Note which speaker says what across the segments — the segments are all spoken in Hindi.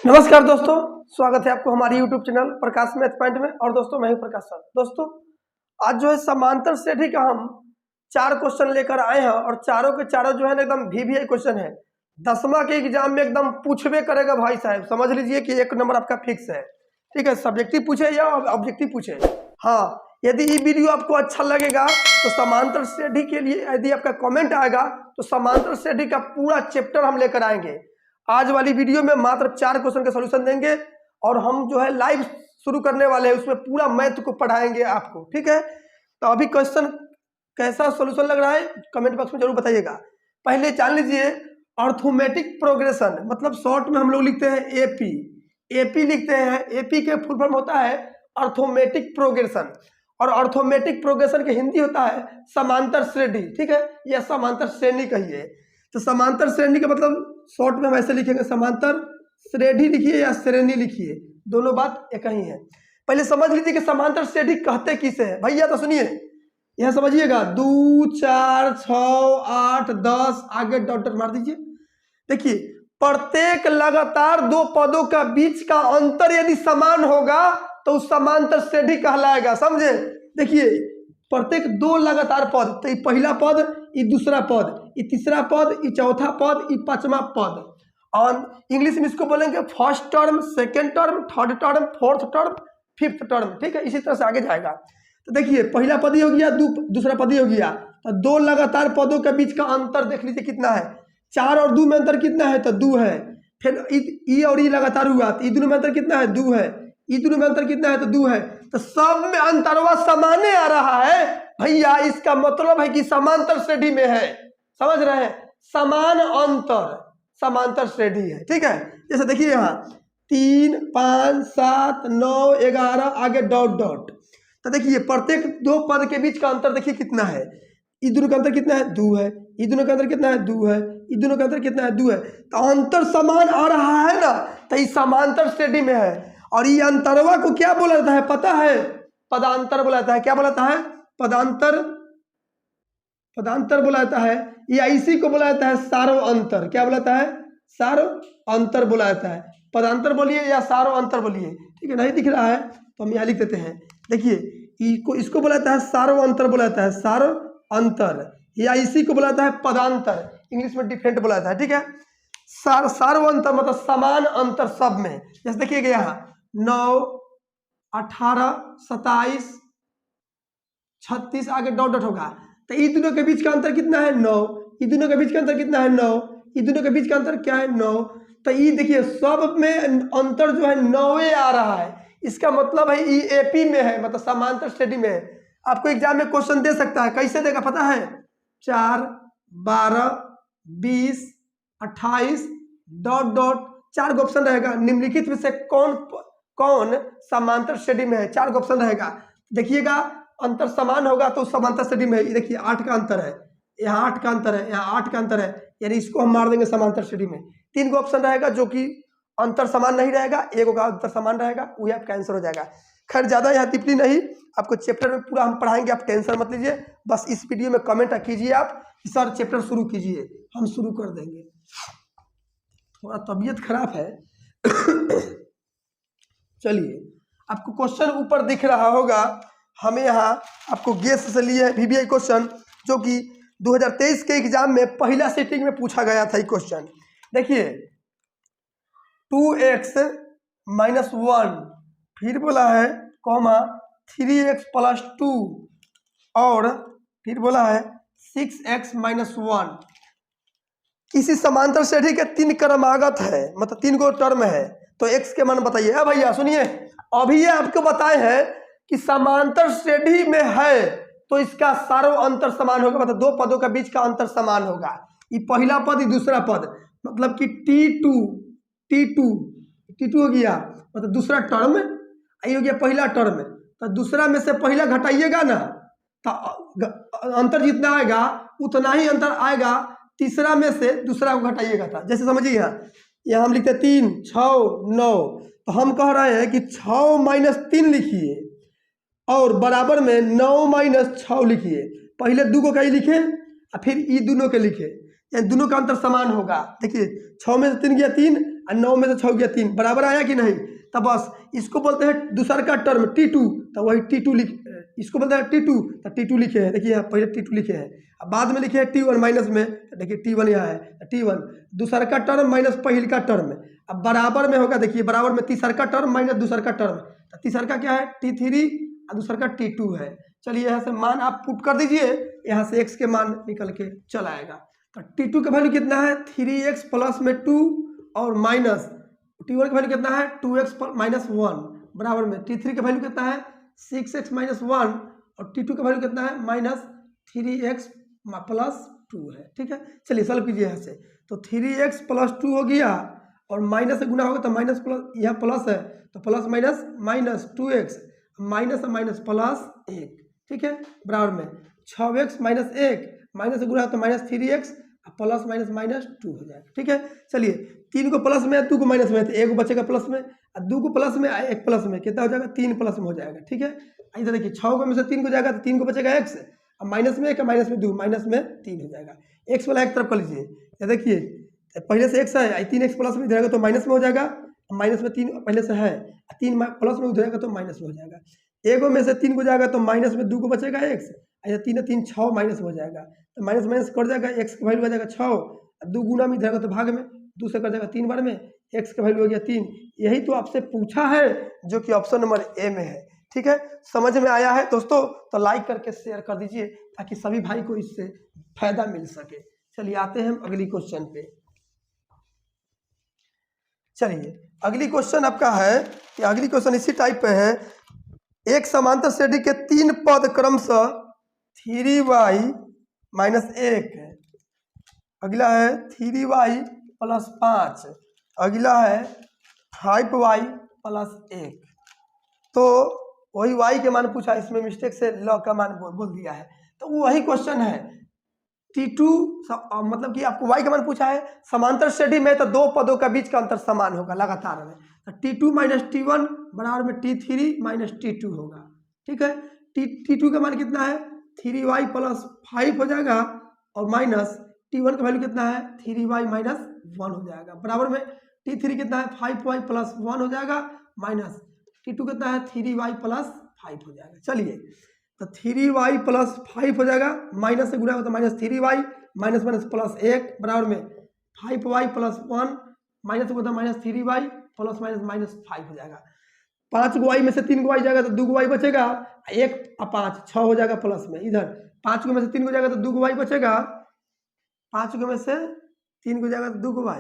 Speaker 1: नमस्कार दोस्तों, स्वागत है आपको हमारी YouTube चैनल प्रकाश मैथ पॉइंट में। और दोस्तों मैं हूं प्रकाश सर। दोस्तों आज जो है समांतर श्रेणी का हम 4 क्वेश्चन लेकर आए हैं और चारों के चारों जो है ना एकदम VVI क्वेश्चन है। 10वां के एग्जाम में एकदम पूछबे करेगा भाई साहब, समझ लीजिए कि 1 नंबर आपका फिक्स है। ठीक है, सब्जेक्टिव पूछे या ऑब्जेक्टिव पूछे। हाँ, यदि ये वीडियो आपको अच्छा लगेगा तो समांतर श्रेणी के लिए यदि आपका कमेंट आएगा तो समांतर श्रेणी का पूरा चैप्टर हम लेकर आएंगे। आज वाली वीडियो में मात्र 4 क्वेश्चन का सॉल्यूशन देंगे और हम जो है लाइव शुरू करने वाले हैं, उसमें पूरा मैथ को पढ़ाएंगे आपको। ठीक है, तो अभी क्वेश्चन कैसा सॉल्यूशन लग रहा है कमेंट बॉक्स में जरूर बताइएगा। पहले जान लीजिए अर्थमेटिक प्रोग्रेशन, मतलब शॉर्ट में हम लोग लिखते हैं एपी। एपी लिखते हैं, एपी के फुल फॉर्म होता है अर्थमेटिक प्रोग्रेशन, और अर्थमेटिक प्रोग्रेशन के हिंदी होता है समांतर श्रेणी। ठीक है, यह समांतर श्रेणी कहिए। तो समांतर श्रेणी का मतलब शॉर्ट में हम ऐसे लिखेंगे, समांतर श्रेणी लिखिए या श्रेणी लिखिए, दोनों बात एक ही है। पहले समझ लीजिए कि समांतर श्रेणी कहते किसे है भैया। तो सुनिए, यह समझिएगा 2 4 6 8 10 आगे डॉट डॉट मार दीजिए। देखिए, प्रत्येक लगातार 2 पदों का बीच का अंतर यदि समान होगा तो उस समांतर श्रेणी कहलाएगा। समझे? देखिए, प्रत्येक 2 लगातार पद, तो ये पहला पद, ये दूसरा पद, ये तीसरा पद, ये चौथा पद, ये 5वां पद। और इंग्लिश में इसको बोलेंगे first term, second term, third term, fourth term, fifth term. ठीक है, इसी तरह से आगे जाएगा। तो देखिए, पहला पद ही हो गया, दूसरा पद ही हो गया। तो 2 लगातार पदों के बीच का अंतर देख लीजिए कितना है। 4 और 2 में अंतर कितना है? तो 2 है। फिर ई और ई लगातार हुआ तो ई दोनों में अंतर कितना है? 2 है। ई दोनों में अंतर कितना है? तो 2 है। तो सब में अंतरवा समाने आ रहा है भैया, इसका मतलब है कि समांतर श्रेणी में है। समझ रहे हैं? समान अंतर समांतर श्रेणी है। ठीक है, जैसे देखिए यहाँ 3 5 7 9 11 आगे डॉट डॉट। तो देखिए प्रत्येक 2 पद के बीच का अंतर देखिए कितना है। ई दोनों का अंतर कितना है? 2 है। ई दोनों का अंतर कितना है? 2 है। ई दोनों का अंतर कितना है? 2 है। तो अंतर समान आ रहा है ना, तो ये समांतर श्रेणी में है। और ये अंतरवा को क्या बोला जाता है पता है? पदांतर बोला जाता है। क्या बोला जाता है? पदांतर। पदांतर बोला जाता है, या इसी को बोला जाता है सारो अंतर। क्या बोला जाता है? सारो अंतर बोला जाता है। पदांतर बोलिए या सारो अंतर बोलिए। ठीक है, नहीं दिख रहा है तो हम यहाँ लिख देते हैं। देखिए, इसको बोला जाता है सारो अंतर बोला जाता है, सारो अंतर, या इसी को बोला जाता है पदांतर। इंग्लिश में डिफरेंट बोला जाता है। ठीक है, सारो अंतर मतलब समान अंतर सब में। जैसे देखिएगा यहाँ 9 18 27 36 आगे डॉट डॉट होगा। तो ई दोनों के बीच का अंतर कितना है? 9। ई दोनों के बीच का अंतर कितना है? 9। ई दोनों के बीच का अंतर क्या है? 9। तो ई देखिए सब में अंतर जो है 9 आ रहा है। इसका मतलब है ई एपी में है, मतलब समांतर श्रेणी में है। आपको एग्जाम में क्वेश्चन दे सकता है, कैसे देगा पता है? 4 12 20 28 डॉट डॉट 4 ऑप्शन रहेगा। निम्नलिखित में से कौन समांतर श्रेणी में है? 4 ऑप्शन रहेगा। देखिएगा, अंतर समान होगा तो समांतर श्रेणी में है। ये देखिए 8 का अंतर है, यहाँ 8 का अंतर है, यहाँ 8 का अंतर है, यानी इसको हम मार देंगे समांतर श्रेणी में। 3 ऑप्शन रहेगा जो कि अंतर समान नहीं रहेगा, 1 का अंतर समान रहेगा, वही आपका आंसर हो जाएगा। खैर ज़्यादा यहाँ टिप्पणी नहीं, आपको चैप्टर में पूरा हम पढ़ाएंगे, आप टेंशन मत लीजिए। बस इस वीडियो में कमेंट कीजिए आप कि सर चैप्टर शुरू कीजिए, हम शुरू कर देंगे। थोड़ा तबीयत खराब है चलिए, आपको क्वेश्चन ऊपर दिख रहा होगा। हमें यहाँ आपको गेस से लिए VVI क्वेश्चन, जो कि 2023 के एग्जाम में पहला सिटिंग में पूछा गया था। ये क्वेश्चन देखिए, 2x - 1, फिर बोला है कॉमा 3x + 2, और फिर बोला है 6x - 1। किसी समांतर श्रेणी के 3 क्रमागत है, मतलब 3 गो टर्म है। तो x के मान बताइए। अब भैया सुनिए, अभी ये आपको बताए हैं कि समांतर श्रेणी में है तो इसका सारो अंतर समान होगा, मतलब 2 पदों के बीच का अंतर समान होगा। ये पहला पद, ये दूसरा पद, मतलब कि T2 हो गया, मतलब दूसरा टर्म। ये हो गया पहला टर्म। तो दूसरा में से पहला घटाइएगा ना, तो अंतर जितना आएगा उतना ही अंतर आएगा तीसरा में से दूसरा को घटाइएगा था। जैसे समझिए यहाँ हम लिखते 3 6 9, तो हम कह रहे हैं कि 6 - 3 लिखिए और बराबर में 9 - 6 लिखिए। पहले 2 को कहीं लिखे और फिर ई दोनों के लिखे, यानी दोनों का अंतर समान होगा। देखिए 6 में से 3 गया 3, और 9 में से 6 गया 3, बराबर आया कि नहीं। तब बस इसको बोलते हैं दूसर का टर्म T2, तो वही T2 लिख, इसको बोलते हैं T2, तो T2 लिखे हैं। देखिए यहाँ पहले T2 लिखे हैं, अब बाद में लिखे हैं T1 माइनस में, तो देखिए T1 यहाँ है, T1 दूसर का टर्म माइनस पहिल का टर्म। अब बराबर में होगा, देखिए बराबर में तीसर का टर्म माइनस दूसर का टर्म, तो तीसर का क्या है T3 और दूसर का T2 है। चलिए यहाँ से मान आप पुट कर दीजिए, यहाँ से x के मान निकल के चल आएगा। तो T2 का वैल्यू कितना है 3x प्लस में 2 और माइनस T1 का वैल्यू कितना है 2x माइनस 1 बराबर में T3 का वैल्यू कितना है 6x माइनस 1 और T2 का वैल्यू कितना है माइनस 3x प्लस 2 है। ठीक है, चलिए सॉल्व कीजिए यहाँ से। तो 3x प्लस 2 हो गया और माइनस से गुना होगा तो माइनस प्लस, यहाँ प्लस है तो plus minus minus 2x minus minus plus 1, ठीक है, बराबर में 6x माइनस 1 माइनस से गुना तो minus 3x plus minus minus 2 हो जाएगा। ठीक है, चलिए 3 को प्लस में 2 को माइनस में, तो 1 को बचेगा प्लस में, 2 को प्लस में 1 प्लस में, कितना हो जाएगा 3 प्लस में हो जाएगा। ठीक है, इधर देखिए 6 को में से 3 को जाएगा तो 3 को बचेगा x, अब माइनस में 1 माइनस में 2 माइनस में 3 हो जाएगा। x वाला एक तरफ कर लीजिए, ये देखिए पहले से x है 3x प्लस में जाएगा तो माइनस में हो जाएगा, माइनस में 3 पहले से है 3 प्लस में जाएगा तो माइनस में हो जाएगा। 1 में से 3 को जाएगा तो माइनस में 2 को बचेगा x, ऐसा 3 6 माइनस हो जाएगा, तो माइनस माइनस कट जाएगा, x का वैल्यू आ जाएगा 6, 2 गुना में जाएगा तो भाग में 2 से कर जाएगा 3 बार में, x का वैल्यू हो गया 3। यही तो आपसे पूछा है जो कि ऑप्शन नंबर ए में है। ठीक है, समझ में आया है दोस्तों, तो लाइक करके शेयर कर दीजिए ताकि सभी भाई को इससे फायदा मिल सके। चलिए आते हैं हम अगली क्वेश्चन पे। चलिए अगली क्वेश्चन आपका है कि अगली क्वेश्चन इसी टाइप पे है, एक समांतर श्रेणी के 3 पद क्रमशः 3y माइनस 1, अगला है 3y प्लस 5, अगला है 5y प्लस 1। तो वही y के मान पूछा, इसमें मिस्टेक से ल का मान बोल दिया है, तो वही क्वेश्चन है T2 मतलब कि आपको y का मान पूछा है, समांतर श्रेणी में तो 2 पदों का बीच का अंतर समान होगा लगातार में, तो T2 माइनस T1 बराबर में T3 माइनस T2 होगा। ठीक है, T2 का मान कितना है 3y प्लस 5 हो जाएगा और माइनस T1 का वैल्यू कितना है 3y माइनस 1 हो जाएगा, बराबर में T3 कितना है 5y प्लस 1 हो जाएगा, माइनस T2 कितना है 3y प्लस 5 हो जाएगा। चलिए तो 3y प्लस 5 हो जाएगा, माइनस से गुना होगा तो minus 3y minus minus plus 1 बराबर में 5y प्लस 1 माइनस होगा तो minus 3y plus minus minus 5 हो जाएगा। 5 को y में से 3 को y जाएगा तो 2 को y बचेगा, 1 और 5 6 हो जाएगा प्लस में, इधर 5 को में से 3 को जाएगा तो 2 को y बचेगा, 5 को में से 3 को जाएगा तो 2 को y।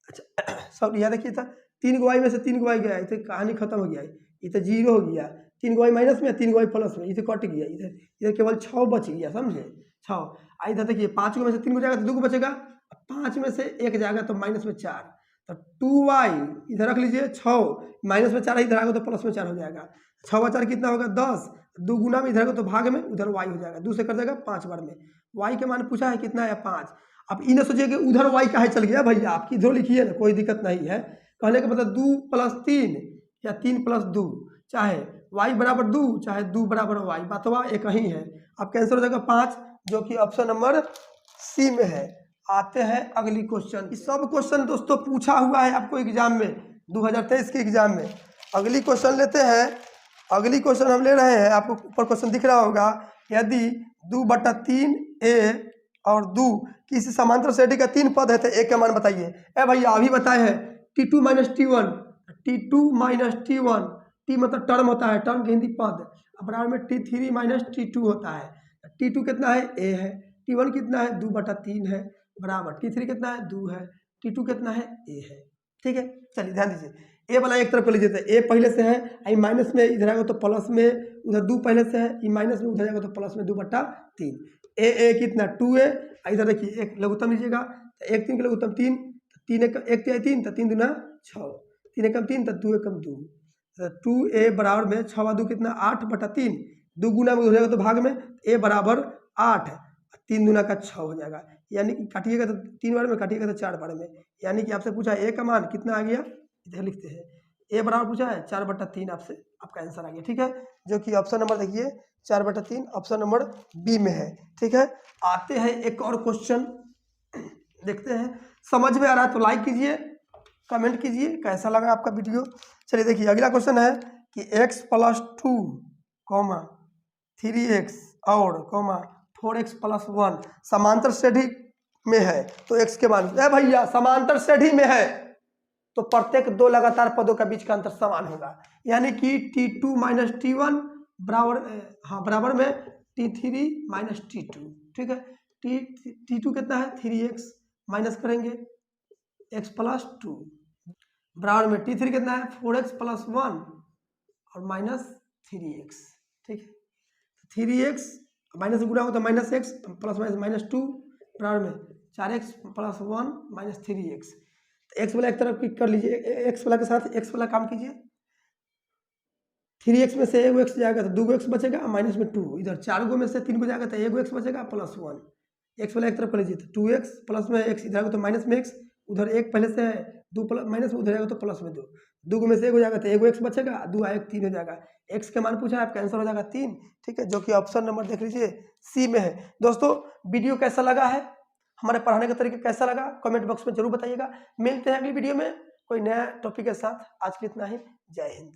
Speaker 1: अच्छा सब यहाँ देखिए था 3 को y में से 3 को y गया, इसे कहानी खत्म हो गया, इसे 0 हो गया, 3 को y माइनस में 3 को y प्लस में, इसे कट गया, इधर केवल 6 बच गया, समझे 6। इधर देखिए 5 को में से 3 को जाएगा तो 2 को बचेगा, 5 में से 1 जाएगा तो माइनस में 4, तो 2y इधर रख लीजिए, 6 माइनस में 4 इधर आएगा तो प्लस में 4 हो जाएगा, 6 और 4 कितना होगा 10, 2 गुना में इधर आएगा तो भाग में उधर y हो जाएगा, 2 से कर जाएगा 5 बार में, y के मान पूछा है कितना है 5। अब इन्हें सोचिए कि उधर y काहे चल गया भैया, आपकी इधर लिखिए ना, कोई दिक्कत नहीं है, कहने का मतलब 2 प्लस 3 या 3 प्लस 2, चाहे y बराबर 2 चाहे 2 बराबर y, बातवा एक ही है। अब कैंसिल हो जाएगा 5, जो कि ऑप्शन नंबर सी में है। आते हैं अगली क्वेश्चन, सब क्वेश्चन दोस्तों पूछा हुआ है आपको एग्जाम में 2023 के एग्जाम में। अगली क्वेश्चन लेते हैं, अगली क्वेश्चन हम ले रहे हैं, आपको ऊपर क्वेश्चन दिख रहा होगा, यदि 2/3a और 2 किसी समांतर श्रेणी का 3 पद है तो a का मान बताइए। ए भैया अभी बताए हैं T2 minus T1, T2 minus T1, T मतलब टर्म होता है, टर्म की हिंदी पद, बराबर में T3 माइनस T2 होता है। T2 कितना है a है, T1 कितना है 2/3 है, बराबर T3 कितना है 2 है, T2 कितना है a है। ठीक है, चलिए ध्यान दीजिए, a वाला एक तरफ कर लीजिए, तो a पहले से है, आई माइनस में इधर आएगा तो प्लस में, उधर 2 पहले से है, ई माइनस में उधर आएगा तो प्लस में 2/3, a कितना 2a, इधर देखिए एक लघुत्तम लीजिएगा, तो 1 3 का लघुत्तम 3, 3 1 3 तो 3 दूना 6, 3 एकम 3 तो 2 एकम 2, तो 2a बराबर में 6 2 कितना 8/3, 2 गुना में हो जाएगा तो भाग में a बराबर 8, 3 दूना का 6 हो जाएगा, यानी कि काटिएगा तो 3 बार में, काटिएगा तो 4 बार में, यानी कि आपसे पूछा a का मान कितना आ गया, इधर लिखते हैं a बराबर पूछा है 4/3, आपसे आपका आंसर आ गया। ठीक है, जो कि ऑप्शन नंबर देखिए 4/3 ऑप्शन नंबर बी में है। ठीक है, आते हैं एक और क्वेश्चन देखते हैं, समझ में आ रहा है तो लाइक कीजिए कमेंट कीजिए कैसा लगा आपका वीडियो। चलिए देखिए अगला क्वेश्चन है कि x + 2, 3x और 4x + 1 समांतर श्रेणी में है तो x के मान भैया समांतर श्रेणी में है तो प्रत्येक दो लगातार पदों का बीच का अंतर समान होगा, यानी कि T2 - T1 बराबर में T3 - T2। ठीक है, T2 कितना है 3x माइनस करेंगे x + 2 बराबर में T3 कितना है 4x + 1 और -3x। ठीक है, 3x माइनस गुना हो तो -x प्लस -2 बराबर में 4x + 1 - 3x। तो x वाला एक तरफ क्लिक कर लीजिए, x वाला के साथ x वाला काम कीजिए। 3x में से एगो x जाएगा तो 2 x बचेगा -2, इधर 4 गो में से 3 गो जाएगा तो एगो x बचेगा +1। x वाला एक तरफ कर लीजिए तो 2x प्लस में x इधर तो माइनस में x, उधर एक पहले से है 2 प्लस माइनस में उधर जाएगा तो प्लस में 2, 2 गो में से एक हो जाएगा तो एगो x बचेगा, 2 आएगा 3 हो जाएगा। x के मान पूछा है आपका आंसर हो जाएगा 3। ठीक है, जो कि ऑप्शन नंबर देख लीजिए सी में है। दोस्तों वीडियो कैसा लगा है, हमारे पढ़ाने का तरीका कैसा लगा कमेंट बॉक्स में जरूर बताइएगा। मिलते हैं अगली वीडियो में कोई नया टॉपिक के साथ। आज के इतना ही, जय हिंद।